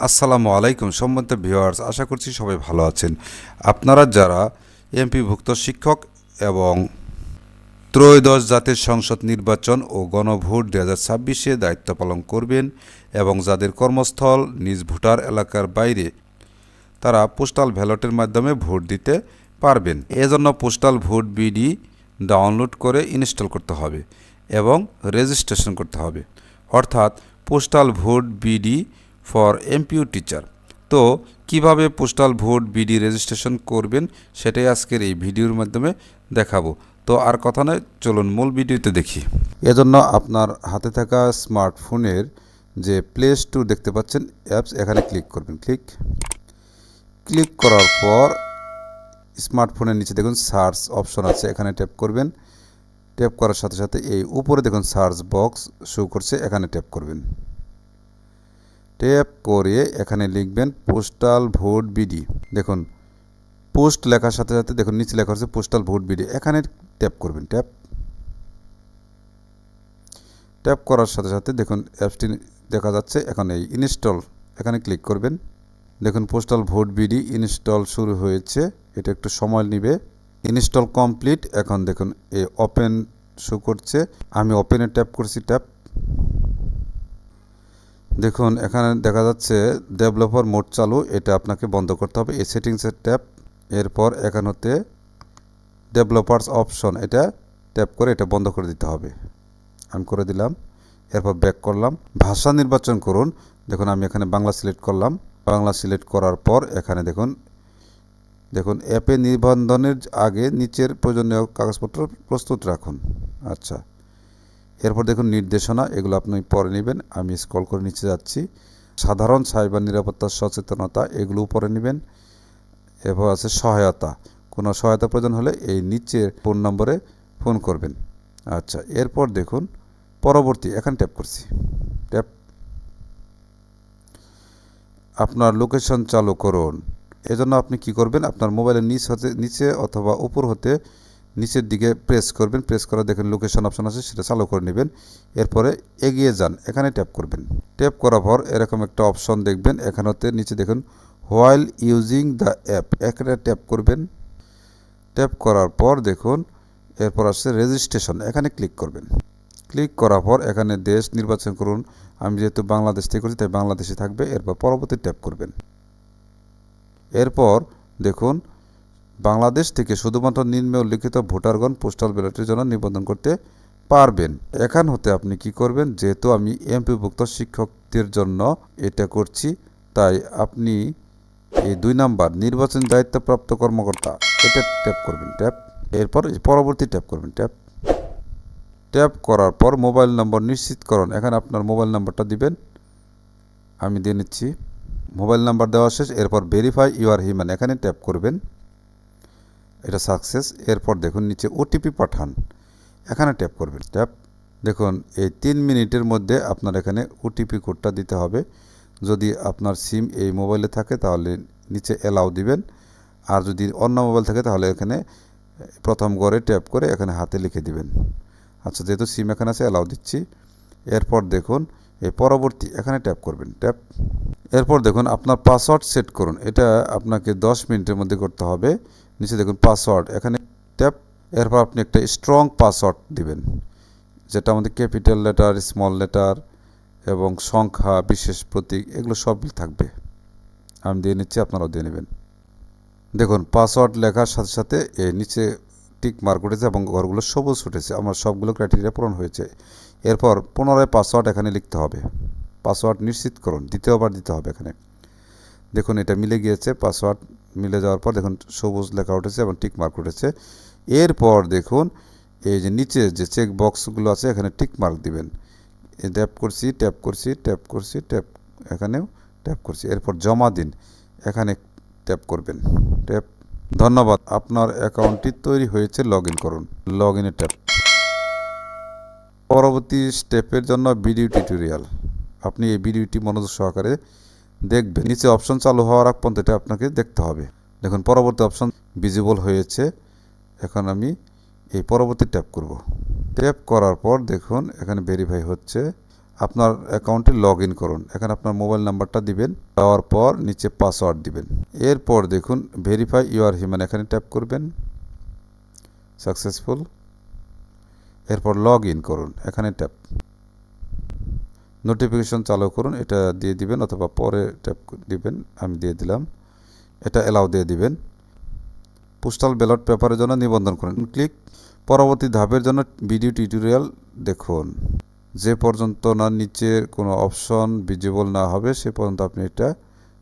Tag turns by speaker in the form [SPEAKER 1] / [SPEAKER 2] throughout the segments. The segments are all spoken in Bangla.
[SPEAKER 1] আসসালামু আলাইকুম সম্মানিত ভিউয়ার্স, আশা করছি সবাই ভালো আছেন। আপনারা যারা এমপিভুক্ত শিক্ষক এবং ত্রয়োদশ জাতীয় সংসদ নির্বাচন ও গণভোট 2026-এ দায়িত্ব পালন করবেন এবং যাদের কর্মস্থল নিজ ভোটার এলাকার বাইরে, তারা পোস্টাল ব্যালটের মাধ্যমে ভোট দিতে পারবেন। এজন্য পোস্টাল ভোট বিডি ডাউনলোড করে ইনস্টল করতে হবে এবং রেজিস্ট্রেশন করতে হবে, অর্থাৎ postal vote BD for MPO teacher. তো কিভাবে পোস্টাল ভোট বিডি রেজিস্ট্রেশন করবেন সেটাই আজকের এই ভিডিওর মাধ্যমে দেখাবো। তো আর কথা নয়, চলুন মূল ভিডিওতে দেখি। এজন্য আপনার হাতে থাকা স্মার্টফোনের যে প্লে স্টোর দেখতে পাচ্ছেন অ্যাপস, এখানে ক্লিক করবেন। ক্লিক করার পর স্মার্টফোনের নিচে দেখুন সার্চ অপশন আছে, এখানে ট্যাপ করবেন। ট্যাপ করার সাথে সাথে এই উপরে দেখুন সার্চ বক্স শো করছে, এখানে ট্যাপ করবেন। ট্যাপ করে এখানে লিখবেন পোস্টাল ভোট বিডি। দেখুন পোস্ট লেখার সাথে সাথে দেখুন নিচে লেখা হচ্ছে পোস্টাল ভোট বিডি, এখানে ট্যাপ করবেন। ট্যাপ করার সাথে সাথে দেখুন অ্যাপসটি দেখা যাচ্ছে, এখন এই ইনস্টল, এখানে ক্লিক করবেন। দেখুন পোস্টাল ভোট বিডি ইনস্টল শুরু হয়েছে, এটা একটু সময় নেবে। Install complete. এখন দেখুন এই ওপেন শো করছে, আমি ওপেনে ট্যাপ করছি। দেখুন এখানে দেখা যাচ্ছে ডেভেলপার মোড চালু, এটা আপনাকে বন্ধ করতে হবে। এই সেটিংসের ট্যাপ, এরপর এখানেতে ডেভেলপার্স অপশন, এটা ট্যাপ করে এটা বন্ধ করে দিতে হবে। আমি করে দিলাম। এরপর ব্যাক করলাম, ভাষা নির্বাচন করুন। দেখুন আমি এখানে বাংলা সিলেক্ট করলাম। বাংলা সিলেক্ট করার পর এখানে দেখুন অ্যাপে নিবন্ধনের আগে নিচের প্রয়োজনীয় কাগজপত্র প্রস্তুত রাখুন। আচ্ছা, এরপর দেখুন নির্দেশনা, এগুলো আপনি পরে নেবেন। আমি স্ক্রল করে নিচে যাচ্ছি। সাধারণ সাইবার নিরাপত্তার সচেতনতা, এগুলো উপরে নেবেন। এরপর আছে সহায়তা, কোনো সহায়তা প্রয়োজন হলে এই নিচের ফোন নম্বরে ফোন করবেন। আচ্ছা, এরপর দেখুন পরবর্তী, এখানে ট্যাপ করছি। আপনার লোকেশন চালু করুন। এজন্য আপনি কি করবেন, আপনার মোবাইলের নিচে অথবা উপর হতে নিচের দিকে প্রেস করবেন। প্রেস করে দেখেন লোকেশন অপশন আছে, সেটা চালু করে নেবেন। এরপরে এগিয়ে যান, এখানে ট্যাপ করবেন। ট্যাপ করার পর এরকম একটা অপশন দেখবেন, এখানেতে নিচে দেখুন হোয়াইল ইউজিং দ্য অ্যাপ, এখানে ট্যাপ করবেন। ট্যাপ করার পর দেখুন এরপর আসছে রেজিস্ট্রেশন, এখানে ক্লিক করবেন। ক্লিক করার পর এখানে দেশ নির্বাচন করুন। আমি যেহেতু বাংলাদেশ থেকে করছি তাই বাংলাদেশে থাকবে। এরপর পরবর্তী ট্যাপ করবেন। এরপর দেখুন বাংলাদেশ থেকে শুধুমাত্র নিম্নে উল্লিখিত ভোটারগণ পোস্টাল ব্যালটের জন্য নিবন্ধন করতে পারবেন। এখান হতে আপনি কি করবেন, যেহেতু আমি এমপিভুক্ত শিক্ষকদের জন্য এটা করছি, তাই আপনি এই 2 নাম্বার নির্বাচন দায়িত্বপ্রাপ্ত কর্মকর্তা, এটা ট্যাপ করবেন। এরপর পরবর্তী ট্যাপ করবেন। ট্যাপ করার পর মোবাইল নম্বর নিশ্চিতকরণ, এখানে আপনার মোবাইল নাম্বারটা দিবেন। আমি দিয়ে নিচ্ছি। মোবাইল নাম্বার দেওয়া শেষ। এরপর ভেরিফাই ইউর হিউম্যান, এখানে ট্যাপ করবেন। এটা সাকসেস। এরপর দেখুন নিচে ওটিপি পাঠান, এখানে ট্যাপ করবেন। দেখুন এই 3 মিনিটের মধ্যে আপনার এখানে ওটিপি কোডটা দিতে হবে। যদি আপনার সিম এই মোবাইলে থাকে তাহলে নিচে অ্যালাউ দিবেন, আর যদি অন্য মোবাইল থাকে তাহলে এখানে প্রথম ঘরে ট্যাপ করে এখানে হাতে লিখে দিবেন। আচ্ছা, যেহেতু সিম এখানে আছে অ্যালাউ দিচ্ছি। এরপর দেখুন এই পরবর্তী, এখানে ট্যাপ করবেন। এরপর দেখুন আপনার পাসওয়ার্ড সেট করুন, এটা আপনাকে 10 মিনিটের মধ্যে করতে হবে। নিচে দেখুন পাসওয়ার্ড, এখানে ট্যাপ। এরপর আপনি একটা স্ট্রং পাসওয়ার্ড দিবেন, যেটা আমাদের ক্যাপিটাল লেটার, স্মল লেটার এবং সংখ্যা, বিশেষ প্রতীক, এগুলো সবই থাকবে। আমি দিয়ে নিচ্ছি, আপনারাও দিয়ে নেবেন। দেখুন পাসওয়ার্ড লেখার সাথে সাথে এই নিচে টিক মার্ক উঠেছে এবং ঘরগুলো সবুজ উঠেছে, আমার সবগুলো ক্রাইটেরিয়া পূরণ হয়েছে। এরপর পুনরায় পাসওয়ার্ড এখানে লিখতে হবে। পাসওয়ার্ড নিশ্চিত করুন, দ্বিতীয়বার দিতে হবে এখানে। দেখুন এটা মিলে গিয়েছে, পাসওয়ার্ড মিলে যাওয়ার পর দেখুন সবুজ লেখা উঠেছে এবং টিক মার্ক উঠেছে। এরপর দেখুন এই যে নিচে যে চেক বক্সগুলো আছে, এখানে টিক মার্ক দিবেন। ট্যাপ করছি, এখানেও ট্যাপ করছি। এরপর জমা দিন, এখানে ট্যাপ করবেন। ধন্যবাদ, আপনার অ্যাকাউন্টটি তৈরি হয়েছে, লগ ইন করুন। লগ ইনে ট্যাপ। পরবর্তী স্টেপের জন্য ভিডিও টিউটোরিয়াল, আপনি এই ভিডিওটি মনোযোগ সহকারে দেখবেন। নিচে অপশন চালু হওয়ার আগ পর্যন্ত এটা আপনাকে দেখতে হবে। দেখুন পরবর্তী অপশন ভিজিবল হয়েছে। এখন আমি এই পরবর্তী ট্যাপ করব। ট্যাপ করার পর দেখুন এখানে ভেরিফাই হচ্ছে। আপনার অ্যাকাউন্টে লগ ইন করুন। এখানে আপনার মোবাইল নাম্বারটা দিবেন, দেওয়ার পর নিচে পাসওয়ার্ড দিবেন। এরপর দেখুন ভেরিফাই ইউর হিউম্যান, এখানে ট্যাপ করবেন, সাকসেসফুল। এরপর লগ ইন করুন, এখানে ট্যাপ। নোটিফিকেশন চালু করুন, এটা দিয়ে দিবেন অথবা পরে ট্যাপ দিবেন, আমি দিয়ে দিলাম। এটা অ্যালাউ দিয়ে দিবেন। পোস্টাল ব্যালট পেপারের জন্য নিবন্ধন করুন, ক্লিক। পরবর্তী ধাপের জন্য ভিডিও টিউটোরিয়াল দেখুন। যে পর্যন্ত না নিচের কোনো অপশন ভিজিবল না হবে সে পর্যন্ত আপনি এটা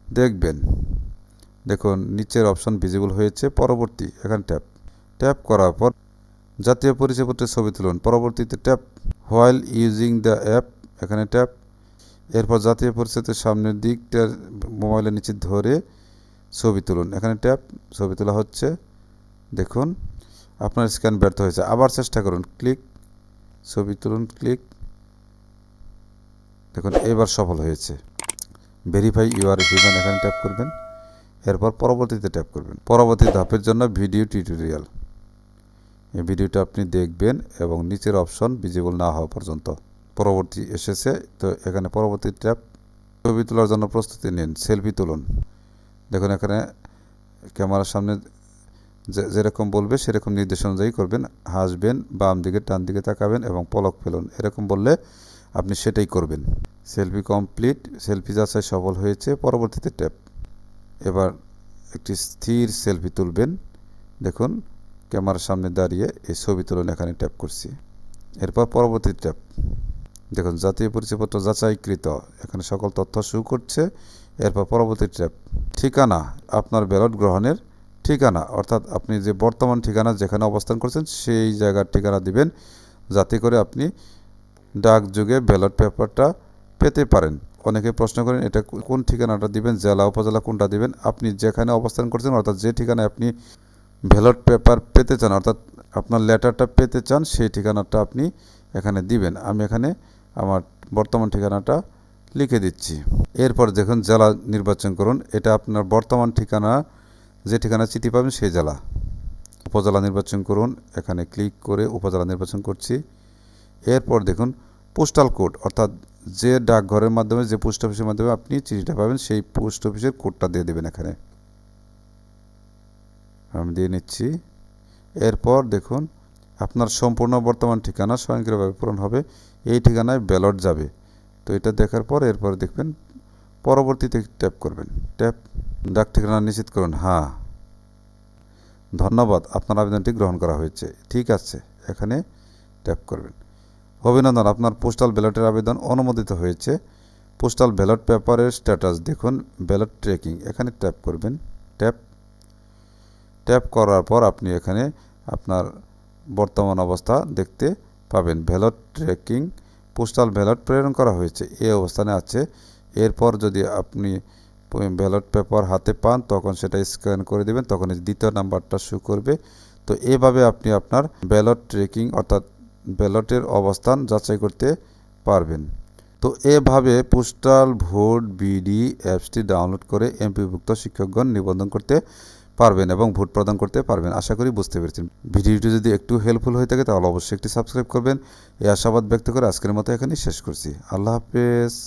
[SPEAKER 1] দেখবেন। দেখুন নিচের অপশন ভিজিবল হয়েছে। পরবর্তী, এখানে ট্যাপ। ট্যাপ করার পর জাতীয় পরিচয়পত্রের ছবি তুলুন। পরবর্তীতে tap while using the app, এখানে ট্যাপ। এরপর জাতীয় পরিচয়ের সামনের দিকটা মোবাইলের নিচে ধরে ছবি তুলুন, এখানে ট্যাপ। ছবি তোলা হচ্ছে। দেখুন আপনার স্ক্যান ব্যর্থ হয়েছে, আবার চেষ্টা করুন, ক্লিক। ছবি তুলুন, ক্লিক। দেখুন এবার সফল হয়েছে। ভেরিফাই ইউর হিউম্যান, এখানে ট্যাপ করবেন। এরপর পরবর্তীতে ট্যাপ করবেন। পরবর্তী ধাপের জন্য ভিডিও টিউটোরিয়াল, এই ভিডিওটা আপনি দেখবেন এবং নিচের অপশন ভিজিবল না হওয়া পর্যন্ত। পরবর্তী এসেছে, তো এখানে পরবর্তী ট্যাপ। ছবি তোলার জন্য প্রস্তুতি নিন, সেলফি তুলুন। দেখুন এখানে ক্যামেরার সামনে যেরকম বলবে সেরকম নির্দেশ অনুযায়ী করবেন। হাসবেন, বাম দিকে ডান দিকে তাকাবেন এবং পলক ফেলুন, এরকম বললে আপনি সেটাই করবেন। সেলফি কমপ্লিট, সেলফি যাচাই সফল হয়েছে। পরবর্তীতে ট্যাপ। এবার একটি স্থির সেলফি তুলবেন। দেখুন ক্যামেরার সামনে দাঁড়িয়ে এই ছবি তুলুন, এখানে ট্যাপ করছি। এরপর পরবর্তী ট্যাপ। দেখুন জাতীয় পরিচয়পত্র যাচাইকৃত, এখানে সকল তথ্য শো করছে। এরপর পরবর্তী ট্যাপ। ঠিকানা, আপনার ব্যালট গ্রহণের ঠিকানা, অর্থাৎ আপনি যে বর্তমান ঠিকানা যেখানে অবস্থান করছেন সেই জায়গার ঠিকানা দিবেন, যাতে করে আপনি ডাকযোগে ব্যালট পেপারটা পেতে পারেন। অনেকে প্রশ্ন করেন এটা কোন ঠিকানাটা দিবেন, জেলা উপজেলা কোনটা দিবেন। আপনি যেখানে অবস্থান করছেন অর্থাৎ যে ঠিকানায় আপনি ব্যালট পেপার পেতে চান, অর্থাৎ আপনার লেটারটা পেতে চান, সেই ঠিকানাটা আপনি এখানে দিবেন। আমি এখানে আমার বর্তমান ঠিকানাটা লিখে দিচ্ছি। এরপর দেখুন জেলা নির্বাচন করুন, এটা আপনার বর্তমান ঠিকানা, যে ঠিকানা চিঠি পাবেন সেই জেলা। উপজেলা নির্বাচন করুন, এখানে ক্লিক করে উপজেলা নির্বাচন করছি। এরপর দেখুন পোস্টাল কোড, অর্থাৎ যে ডাকঘরের মাধ্যমে, যে পোস্ট অফিসের মাধ্যমে আপনি চিঠিটা পাবেন সেই পোস্ট অফিসের কোডটা দিয়ে দেবেন, এখানে আমি দিয়ে নিচ্ছি। এরপর দেখুন আপনার সম্পূর্ণ বর্তমান ঠিকানা স্বয়ংক্রিয়ভাবে পূরণ হবে, এই ঠিকানায় ব্যালট যাবে। তো এটা দেখার পর এরপর দেখবেন পরবর্তীতে ট্যাপ করবেন। ট্যাপ। ডাক ঠিকানা নিশ্চিত করুন, হ্যাঁ ধন্যবাদ, আপনার আবেদনটি গ্রহণ করা হয়েছে, ঠিক আছে, এখানে ট্যাপ করবেন। অভিনন্দন, আপনার পোস্টাল ব্যালটের আবেদন অনুমোদিত হয়েছে। পোস্টাল ব্যালট পেপারের স্ট্যাটাস দেখুন, ব্যালট ট্র্যাকিং, এখানে ট্যাপ করবেন। ট্যাপ। ট্যাপ করার পর আপনি এখানে আপনার বর্তমান অবস্থা দেখতে পাবেন। ব্যালট ট্র্যাকিং, পোস্টাল ব্যালট প্রেরণ করা হয়েছে, এই অবস্থানে আছে। এরপর যদি আপনি ব্যালট পেপার হাতে পান তখন সেটা স্ক্যান করে দেবেন, তখন দ্বিতীয় নাম্বারটা শো করবে। তো এভাবে আপনি আপনার ব্যালট ট্র্যাকিং অর্থাৎ ব্যালটের অবস্থান যাচাই করতে পারবেন। তো এভাবে পোস্টাল ভোট বিডি অ্যাপসটি ডাউনলোড করে এমপিভুক্ত শিক্ষকগণ নিবন্ধন করতে পারবেন এবং ভোট প্রদান করতে পারবেন। আশা করি বুঝতে পেরেছেন। ভিডিওটি যদি একটু হেল্পফুল হয়ে থাকে তাহলে অবশ্যই একটি সাবস্ক্রাইব করবেন। এই আশাবাদ ব্যক্ত করে আজকের মতো এখানেই শেষ করছি। আল্লাহ হাফেজ।